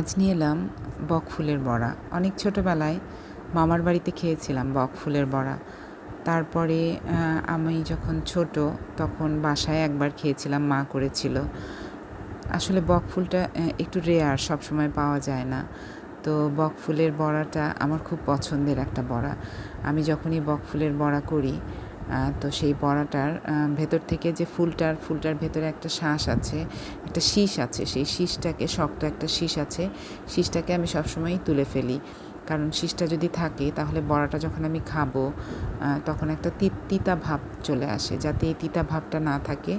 আজ নিয়ে এলাম বকফুলের বড়া। অনেক ছোটোবেলায় মামার বাড়িতে খেয়েছিলাম বকফুলের বড়া। তারপরে আমি যখন ছোট তখন বাসায় একবার খেয়েছিলাম, মা করেছিল। আসলে বকফুলটা একটু রেয়ার, সবসময় পাওয়া যায় না। তো বকফুলের বড়াটা আমার খুব পছন্দের একটা বড়া। আমি যখনই বকফুলের বড়া করি তো সেই বড়াটার ভেতর থেকে যে ফুলটার ভেতরে একটা শাঁস আছে, একটা শীষ আছে। সেই শীষটাকে, শক্ত একটা শীষ আছে, শীষটাকে আমি সবসময়ই তুলে ফেলি। কারণ শীষটা যদি থাকে তাহলে বড়াটা যখন আমি খাবো তখন একটা তিতা ভাব চলে আসে। যাতে এই তিতা ভাবটা না থাকে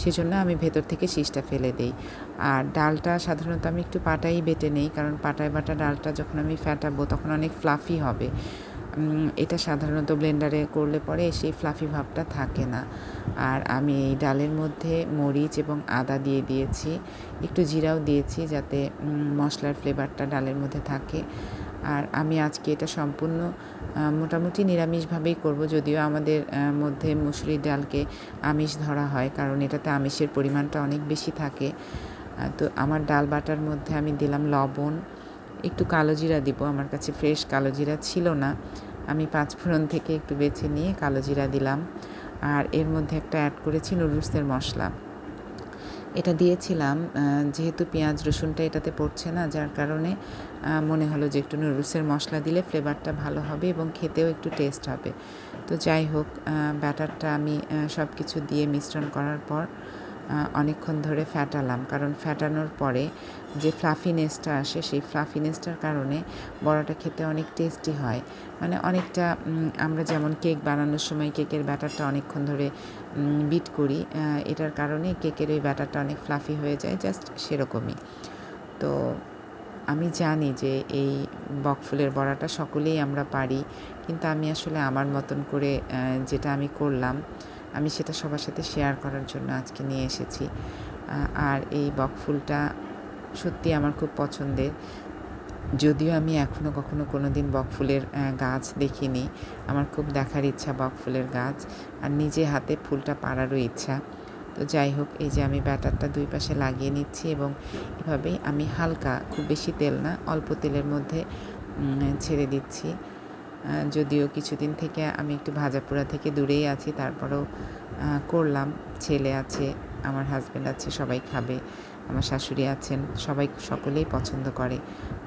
সেজন্য আমি ভেতর থেকে শীষটা ফেলে দিই। আর ডালটা সাধারণত আমি একটু পাটাই বেটে নেই, কারণ পাটায় বাটা ডালটা যখন আমি ফ্যাটাবো তখন অনেক ফ্লাফি হবে। এটা সাধারণত ব্লেন্ডারে করলে পরে সেই ফ্লাফি ভাবটা থাকে না। আর আমি এই ডালের মধ্যে মরিচ এবং আদা দিয়ে দিয়েছি, একটু জিরাও দিয়েছি যাতে মশলার ফ্লেভারটা ডালের মধ্যে থাকে। আর আমি আজকে এটা সম্পূর্ণ মোটামুটি নিরামিষভাবেই করব, যদিও আমাদের মধ্যে মুসুরির ডালকে আমিষ ধরা হয়, কারণ এটাতে আমিষের পরিমাণটা অনেক বেশি থাকে। তো আমার ডাল বাটার মধ্যে আমি দিলাম লবণ, একটু কালো জিরা দিব। আমার কাছে ফ্রেশ কালো জিরা ছিল না, আমি পাঁচফোড়ন থেকে একটু বেছে নিয়ে কালো জিরা দিলাম। আর এর মধ্যে একটা অ্যাড করেছি নুডলসের মশলা। এটা দিয়েছিলাম যেহেতু পেঁয়াজ রসুনটা এটাতে পড়ছে না, যার কারণে মনে হলো যে একটু নুডলসের মশলা দিলে ফ্লেভারটা ভালো হবে এবং খেতেও একটু টেস্ট হবে। তো যাই হোক, ব্যাটারটা আমি সব কিছু দিয়ে মিশ্রণ করার পর অনেকক্ষণ ধরে ফ্যাটালাম, কারণ ফ্যাটানোর পরে যে ফ্লাফিনেসটা আসে সেই ফ্লাফিনেসটার কারণে বড়াটা খেতে অনেক টেস্টি হয়। মানে অনেকটা আমরা যেমন কেক বানানোর সময় কেকের ব্যাটারটা অনেকক্ষণ ধরে বিট করি, এটার কারণে কেকের ওই ব্যাটারটা অনেক ফ্লাফি হয়ে যায়, জাস্ট সেরকমই। তো আমি জানি যে এই বকফুলের বড়াটা সকলেই আমরা পারি, কিন্তু আমি আসলে আমার মতন করে যেটা আমি করলাম আমি সেটা সবার সাথে শেয়ার করার জন্য আজকে নিয়ে এসেছি। আর এই বকফুলটা সত্যি আমার খুব পছন্দের, যদিও আমি এখনও কখনো কোনো দিন বকফুলের গাছ দেখিনি। আমার খুব দেখার ইচ্ছা বকফুলের গাছ, আর নিজে হাতে ফুলটা পাড়ারও ইচ্ছা। তো যাই হোক, এই যে আমি ব্যাটারটা দুই পাশে লাগিয়ে নিচ্ছি এবং এভাবেই আমি হালকা, খুব বেশি তেল না, অল্প তেলের মধ্যে ছেড়ে দিচ্ছি। যদিও কিছুদিন থেকে আমি একটু ভাজাপোড়া থেকে দূরেই আছি, তারপরেও করলাম। ছেলে আছে, আমার হাজব্যান্ড আছে, সবাই খাবে। আমার শাশুড়ি আছেন, সকলেই পছন্দ করে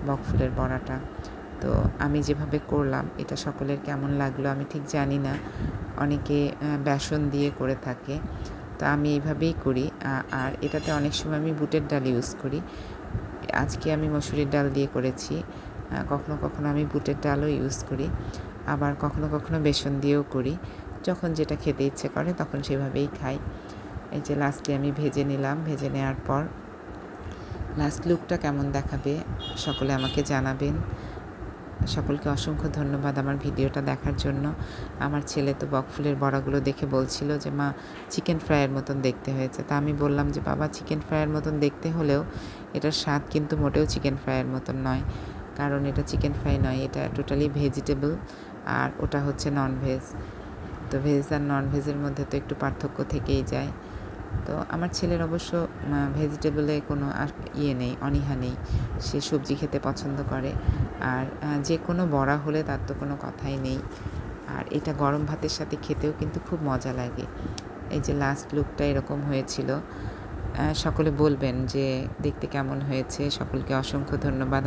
বকফুলের বড়াটা। তো আমি যেভাবে করলাম এটা সকলের কেমন লাগলো আমি ঠিক জানি না। অনেকে বেসন দিয়ে করে থাকে, তো আমি এইভাবেই করি। আর এটাতে অনেক সময় আমি বুটের ডাল ইউজ করি। আজকে আমি মসুরির ডাল দিয়ে করেছি। কখনো কখনো আমি বুটের ডালও ইউজ করি, আবার কখনো কখনো বেসন দিয়েও করি। যখন যেটা খেতে ইচ্ছে করে তখন সেভাবেই খাই। এই যে লাস্টে আমি ভেজে নিলাম। ভেজে নেওয়ার পর লাস্ট লুকটা কেমন দেখাবে সকলে আমাকে জানাবেন। সকলকে অসংখ্য ধন্যবাদ আমার ভিডিওটা দেখার জন্য। আমার ছেলে তো বকফুলের বড়াগুলো দেখে বলছিল যে মা, চিকেন ফ্রাইয়ের মতন দেখতে হয়েছে। তা আমি বললাম যে বাবা, চিকেন ফ্রাইয়ের মতন দেখতে হলেও এটার স্বাদ কিন্তু মোটেও চিকেন ফ্রাইয়ের মতন নয়, কারণ এটা চিকেন ফ্রাই নয়, এটা টোটালি ভেজিটেবল, আর ওটা হচ্ছে ননভেজ। তো ভেজ আর ননভেজের মধ্যে তো একটু পার্থক্য থেকেই যায়। তো আমার ছেলের অবশ্য ভেজিটেবলে কোনো নেই, অনীহা নেই, সে সবজি খেতে পছন্দ করে। আর যে কোনো বড়া হলে তার তো কোনো কথাই নেই। আর এটা গরম ভাতের সাথে খেতেও কিন্তু খুব মজা লাগে। এই যে লাস্ট লুকটা এরকম হয়েছিল। সকলে বলবেন যে দেখতে কেমন হয়েছে। সকলকে অসংখ্য ধন্যবাদ।